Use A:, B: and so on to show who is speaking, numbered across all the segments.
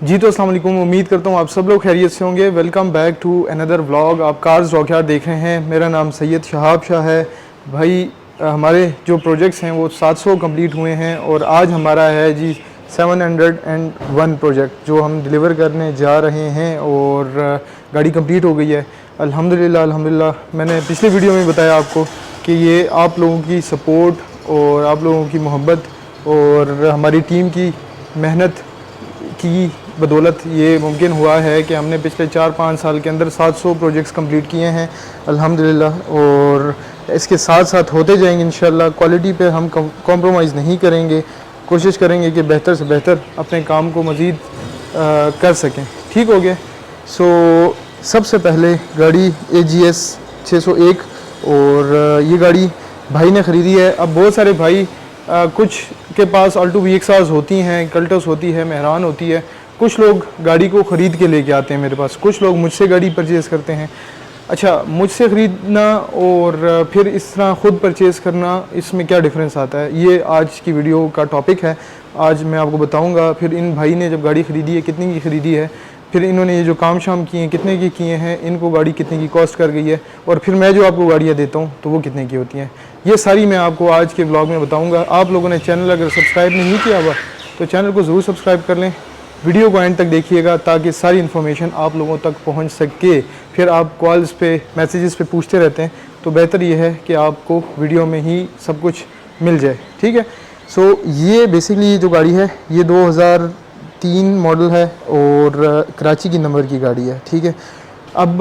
A: जी तो अस्सलाम वालेकुम। उम्मीद करता हूँ आप सब लोग खैरियत से होंगे। Welcome back to another vlog. आप कार्स डॉकयार्ड देख रहे हैं। मेरा नाम सैयद शहाब शाह है। भाई हमारे जो प्रोजेक्ट्स हैं वो 700 कंप्लीट हुए हैं और आज हमारा है जी 701 प्रोजेक्ट जो हम डिलीवर करने जा रहे हैं और गाड़ी कंप्लीट हो गई है अल्हम्दुलिल्लाह। मैंने पिछले वीडियो में बताया आपको कि ये आप लोगों की सपोर्ट और आप लोगों की मोहब्बत और हमारी टीम की मेहनत की बदौलत ये मुमकिन हुआ है कि हमने पिछले 4-5 साल के अंदर 700 प्रोजेक्ट्स कंप्लीट किए हैं अल्हम्दुलिल्लाह। और इसके साथ साथ होते जाएंगे इंशाल्लाह। क्वालिटी पे हम कॉम्प्रोमाइज़ नहीं करेंगे, कोशिश करेंगे कि बेहतर से बेहतर अपने काम को मज़ीद कर सकें। ठीक हो गया। सबसे पहले गाड़ी AGS 601 और ये गाड़ी भाई ने ख़रीदी है। अब बहुत सारे भाई कुछ के पास अल्टो VXRs होती हैं, कल्टस होती है, मेहरान होती है। कुछ लोग गाड़ी को ख़रीद के लेके आते हैं मेरे पास, कुछ लोग मुझसे गाड़ी परचेज़ करते हैं। अच्छा, मुझसे ख़रीदना और फिर इस तरह ख़ुद परचेज़ करना, इसमें क्या डिफरेंस आता है, ये आज की वीडियो का टॉपिक है। आज मैं आपको बताऊंगा। फिर इन भाई ने जब गाड़ी ख़रीदी है कितने की ख़रीदी है, फिर इन्होंने ये जो काम शाम किए हैं कितने के किए हैं, इनको गाड़ी कितने की कॉस्ट कर गई है, और फिर मैं जो आपको गाड़ियाँ देता हूँ तो वो कितने की होती हैं, ये सारी मैं आपको आज के ब्लॉग में बताऊँगा। आप लोगों ने चैनल अगर सब्सक्राइब नहीं किया हुआ तो चैनल को ज़रूर सब्सक्राइब कर लें। वीडियो को एंड तक देखिएगा ताकि सारी इन्फॉर्मेशन आप लोगों तक पहुँच सके। फिर आप कॉल्स पे मैसेजेस पे पूछते रहते हैं, तो बेहतर ये है कि आपको वीडियो में ही सब कुछ मिल जाए। ठीक है। ये बेसिकली जो गाड़ी है ये 2003 मॉडल है और कराची की नंबर की गाड़ी है। ठीक है। अब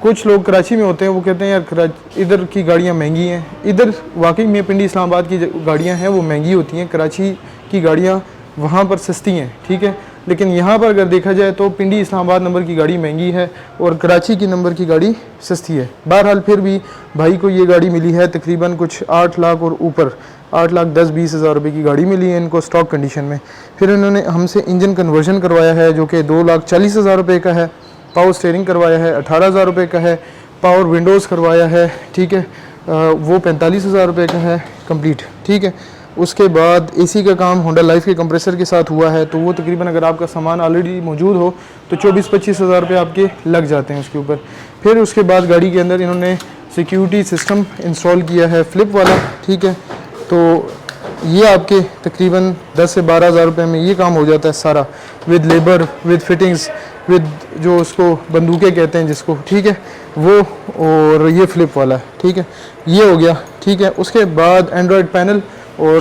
A: कुछ लोग कराची में होते हैं, वो कहते हैं यार इधर की गाड़ियाँ महंगी हैं। इधर वाकई में पिंडी इस्लामाबाद की गाड़ियाँ हैं वो महंगी होती हैं, कराची की गाड़ियाँ वहाँ पर सस्ती हैं। ठीक है। लेकिन यहाँ पर अगर देखा जाए तो पिंडी इस्लामाबाद नंबर की गाड़ी महंगी है और कराची की नंबर की गाड़ी सस्ती है। बहरहाल फिर भी भाई को ये गाड़ी मिली है तकरीबन कुछ 8 लाख और ऊपर, 8,10,20 हज़ार रुपये की गाड़ी मिली है इनको स्टॉक कंडीशन में। फिर इन्होंने हमसे इंजन कन्वर्जन करवाया है जो कि 2,40,000 रुपये का है। पावर स्टीयरिंग करवाया है 18,000 रुपये का है। पावर विंडोज़ करवाया है, ठीक है, वो 45,000 रुपये का है कंप्लीट। ठीक है। उसके बाद AC का काम होंडा लाइफ के कंप्रेसर के साथ हुआ है, तो वो तकरीबन अगर आपका सामान ऑलरेडी मौजूद हो तो 24-25 हज़ार रुपये आपके लग जाते हैं उसके ऊपर। फिर उसके बाद गाड़ी के अंदर इन्होंने सिक्योरिटी सिस्टम इंस्टॉल किया है फ्लिप वाला। ठीक है। तो ये आपके तकरीबन 10 से 12 हज़ार रुपये में ये काम हो जाता है सारा, with labour, with fittings, with जो उसको बंदूकें कहते हैं जिसको। ठीक है, वो, और ये फ्लिप वाला है। ठीक है, ये हो गया। ठीक है। उसके बाद एंड्रॉयड पैनल और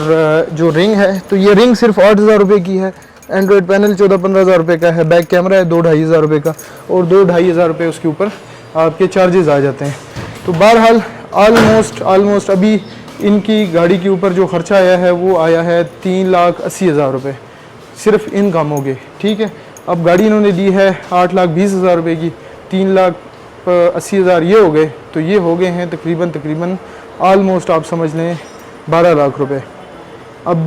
A: जो रिंग है, तो ये रिंग सिर्फ 8,000 रुपये की है। एंड्रॉयड पैनल 14-15 हज़ार रुपये का है। बैक कैमरा है 2-2.5 हज़ार रुपये का, और 2-2.5 हज़ार रुपये उसके ऊपर आपके चार्जेस आ जाते हैं। तो बहरहाल ऑलमोस्ट अभी इनकी गाड़ी के ऊपर जो ख़र्चा आया है वो आया है 3,80,000 रुपये सिर्फ इन कामों के। ठीक है। अब गाड़ी इन्होंने दी है 8,20,000 रुपये की, 3,80,000 ये हो गए, तो ये हो गए हैं तकरीबन ऑलमोस्ट आप समझ लें 12 लाख रुपये। अब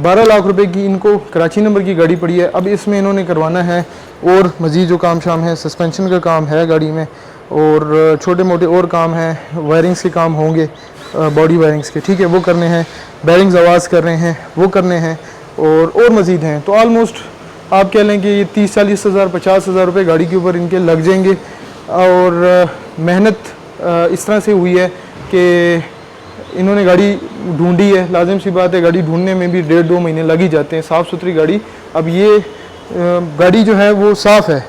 A: 12 लाख रुपए की इनको कराची नंबर की गाड़ी पड़ी है। अब इसमें इन्होंने करवाना है और मज़ीद जो काम शाम है, सस्पेंशन का काम है गाड़ी में, और छोटे मोटे और काम हैं, वायरिंग्स के काम होंगे, बॉडी वायरिंग्स के। ठीक है, वो करने हैं। बैरिंग्स आवाज़ कर रहे हैं, वो करने हैं, और मज़ीद हैं। तो ऑलमोस्ट आप कह लें कि ये 30-40 हज़ार 50 हज़ार रुपये गाड़ी के ऊपर इनके लग जाएंगे। और मेहनत इस तरह से हुई है कि इन्होंने गाड़ी ढूंढी है। लाजिम सी बात है, गाड़ी ढूंढने में भी 1.5-2 महीने लग ही जाते हैं। साफ़ सुथरी गाड़ी। अब ये गाड़ी जो है वो साफ़ है,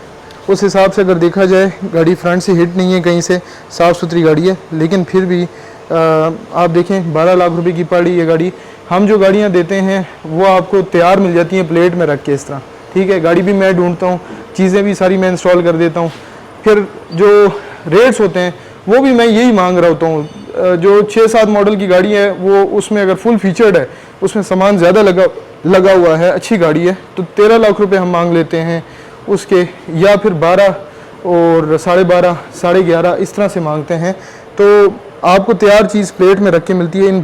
A: उस हिसाब से अगर देखा जाए गाड़ी फ्रंट से हिट नहीं है कहीं से, साफ़ सुथरी गाड़ी है। लेकिन फिर भी आप देखें 12 लाख रुपए की पड़ी ये गाड़ी। हम जो गाड़ियाँ देते हैं वो आपको तैयार मिल जाती हैं प्लेट में रख के इस तरह। ठीक है। गाड़ी भी मैं ढूंढता हूँ, चीज़ें भी सारी मैं इंस्टॉल कर देता हूँ। फिर जो रेट्स होते हैं वो भी मैं यही मांग रहा होता हूँ। जो 6-7 मॉडल की गाड़ी है वो उसमें अगर फुल फीचर्ड है, उसमें सामान ज़्यादा लगा हुआ है, अच्छी गाड़ी है, तो 13 लाख रुपए हम मांग लेते हैं उसके, या फिर 12 और 12.5, 11.5 इस तरह से मांगते हैं। तो आपको तैयार चीज़ प्लेट में रख के मिलती है। इन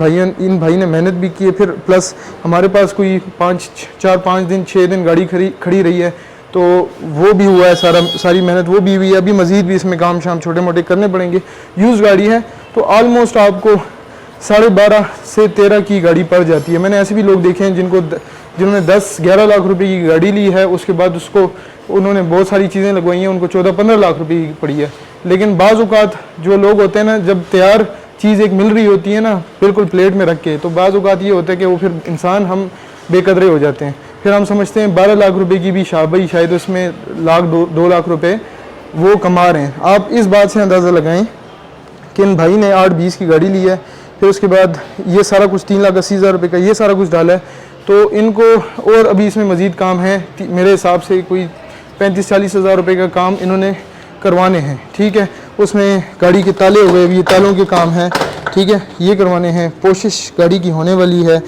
A: भाई ने मेहनत भी की है। फिर प्लस हमारे पास कोई 5 दिन 6 दिन गाड़ी खड़ी रही है, तो वो भी हुआ है, सारी मेहनत वो भी हुई है। अभी मज़ीद भी इसमें काम शाम छोटे मोटे करने पड़ेंगे। यूज़ गाड़ी है तो ऑलमोस्ट आपको 12.5 से 13 की गाड़ी पड़ जाती है। मैंने ऐसे भी लोग देखे हैं जिनको जिन्होंने 10-11 लाख रुपए की गाड़ी ली है, उसके बाद उसको उन्होंने बहुत सारी चीज़ें लगवाई हैं, उनको 14-15 लाख रुपए की पड़ी है। लेकिन बाज़ औक़ात जो लोग होते हैं ना, जब तैयार चीज़ एक मिल रही होती है ना बिल्कुल प्लेट में रख के, तो बाज़ औक़ात ये होता है कि वो फिर इंसान हम बेकदरे हो जाते हैं। फिर हम समझते हैं 12 लाख रुपए की भी शाबाई, शायद उसमें दो लाख रुपए वो कमा रहे हैं। आप इस बात से अंदाज़ा लगाएं कि इन भाई ने 8-20 की गाड़ी ली है, फिर उसके बाद ये सारा कुछ 3,80,000 रुपये का ये सारा कुछ डाला है, तो इनको और अभी इसमें मज़ीद काम है। मेरे हिसाब से कोई 35-40 हज़ार रुपये का काम इन्होंने करवाने हैं, ठीक है। उसमें गाड़ी के ताले हो गए, ये तालों के काम है, ठीक है, ये करवाने हैं। पोशिश गाड़ी की होने वाली है,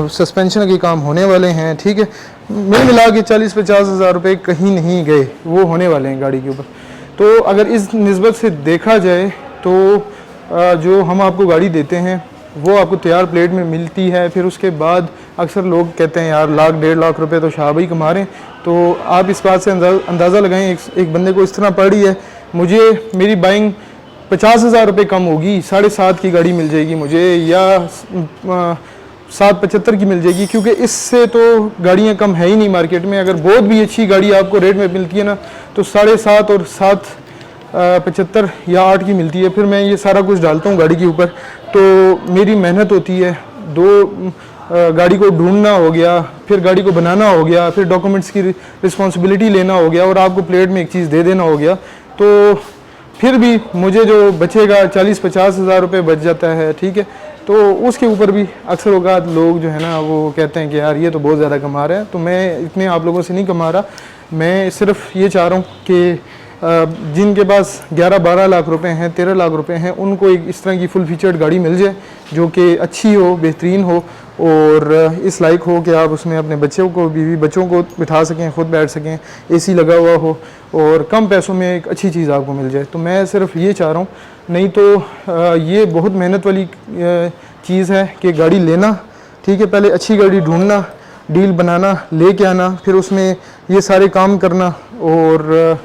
A: सस्पेंशन के काम होने वाले हैं, ठीक है। मिला के 40-50 हज़ार रुपये कहीं नहीं गए, वो होने वाले हैं गाड़ी के ऊपर। तो अगर इस निस्बत से देखा जाए तो जो हम आपको गाड़ी देते हैं वो आपको तैयार प्लेट में मिलती है। फिर उसके बाद अक्सर लोग कहते हैं यार 1.5 लाख रुपए तो शाबाई कमा रहे हैं। तो आप इस बात से अंदाज़ा लगाएं, एक बंदे को इस तरह पड़ रही है, मुझे मेरी बाइंग 50 हज़ार रुपये कम होगी, 7.5 की गाड़ी मिल जाएगी मुझे, या 7.75 की मिल जाएगी, क्योंकि इससे तो गाड़ियाँ कम है ही नहीं मार्केट में। अगर बहुत भी अच्छी गाड़ी आपको रेट में मिलती है ना, तो 7.5 और 7.75 या 8 की मिलती है। फिर मैं ये सारा कुछ डालता हूँ गाड़ी के ऊपर, तो मेरी मेहनत होती है। गाड़ी को ढूंढना हो गया, फिर गाड़ी को बनाना हो गया, फिर डॉक्यूमेंट्स की रिस्पॉन्सिबिलिटी लेना हो गया, और आपको प्लेट में एक चीज़ दे देना हो गया। तो फिर भी मुझे जो बचेगा 40-50 हज़ार रुपये बच जाता है, ठीक है। तो उसके ऊपर भी अक्सर औक़ात लोग जो है ना वो कहते हैं कि यार ये तो बहुत ज़्यादा कमा रहा है। तो मैं इतने आप लोगों से नहीं कमा रहा, मैं सिर्फ ये चाह रहा हूँ कि जिनके पास 11-12 लाख रुपए हैं, 13 लाख रुपए हैं, उनको एक इस तरह की फुल फीचर्ड गाड़ी मिल जाए जो कि अच्छी हो, बेहतरीन हो, और इस लायक हो कि आप उसमें अपने बच्चों को, बीवी बच्चों को बिठा सकें, ख़ुद बैठ सकें, एसी लगा हुआ हो, और कम पैसों में एक अच्छी चीज़ आपको मिल जाए। तो मैं सिर्फ ये चाह रहा हूँ। नहीं तो ये बहुत मेहनत वाली चीज़ है कि गाड़ी लेना, ठीक है, पहले अच्छी गाड़ी ढूंढना, डील बनाना, लेके आना, फिर उसमें ये सारे काम करना, और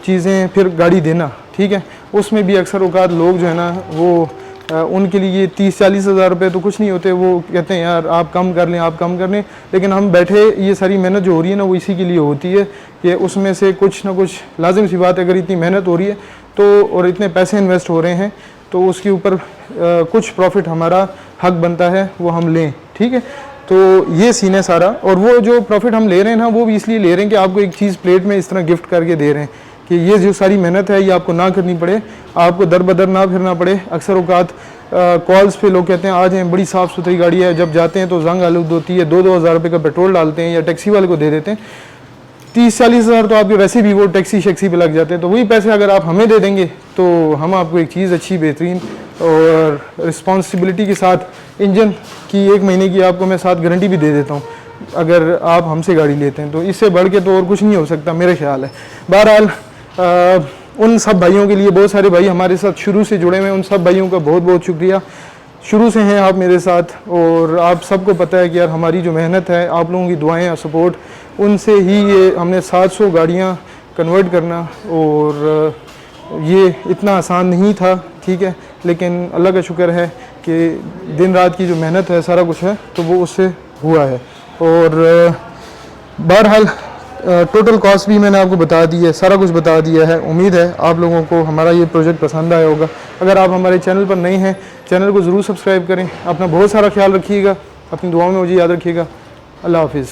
A: चीज़ें फिर गाड़ी देना, ठीक है। उसमें भी अक्सर औक़ात लोग जो है ना वो उनके लिए 30-40 हज़ार रुपये तो कुछ नहीं होते। वो कहते हैं यार आप कम कर लें, आप कम कर लें, लेकिन हम बैठे ये सारी मेहनत जो हो रही है ना वो इसी के लिए होती है कि उसमें से कुछ ना कुछ, लाजिम सी बात है, अगर इतनी मेहनत हो रही है तो, और इतने पैसे इन्वेस्ट हो रहे हैं, तो उसके ऊपर कुछ प्रॉफिट हमारा हक बनता है वो हम लें, ठीक है। तो ये सीन है सारा। और वो जो प्रॉफिट हम ले रहे हैं ना वो भी इसलिए ले रहे हैं कि आपको एक चीज़ प्लेट में इस तरह गिफ्ट करके दे रहे हैं कि ये जो सारी मेहनत है ये आपको ना करनी पड़े, आपको दर बदर ना फिरना पड़े। अक्सर औक़ात कॉल्स पे लोग कहते हैं आ जाएं, बड़ी साफ़ सुथरी गाड़ी है, जब जाते हैं तो जंग आलूद होती है, 2-2 हज़ार रुपये का पेट्रोल डालते हैं या टैक्सी वाले को दे देते हैं। 30-40 हज़ार तो आपके वैसे भी वो टैक्सी शैक्सी पे लग जाते हैं। तो वही पैसे अगर आप हमें दे देंगे तो हम आपको एक चीज़ अच्छी, बेहतरीन और रिस्पॉन्सिबिलिटी के साथ, इंजन की 1 महीने की आपको मैं साथ गारंटी भी दे देता हूँ अगर आप हमसे गाड़ी लेते हैं। तो इससे बढ़ के तो और कुछ नहीं हो सकता मेरे ख्याल है। बहरहाल उन सब भाइयों के लिए, बहुत सारे भाई हमारे साथ शुरू से जुड़े हुए हैं, उन सब भाइयों का बहुत बहुत शुक्रिया। शुरू से हैं आप मेरे साथ, और आप सबको पता है कि यार हमारी जो मेहनत है, आप लोगों की दुआएं और सपोर्ट, उनसे ही ये हमने 700 गाड़ियाँ कन्वर्ट करना, और ये इतना आसान नहीं था, ठीक है। लेकिन अल्लाह का शुक्र है कि दिन रात की जो मेहनत है, सारा कुछ है, तो वो उससे हुआ है। और बहरहाल टोटल कॉस्ट भी मैंने आपको बता दी है, सारा कुछ बता दिया है। उम्मीद है आप लोगों को हमारा ये प्रोजेक्ट पसंद आया होगा। अगर आप हमारे चैनल पर नए हैं, चैनल को ज़रूर सब्सक्राइब करें। अपना बहुत सारा ख्याल रखिएगा, अपनी दुआओं में मुझे याद रखिएगा। अल्लाह हाफिज़।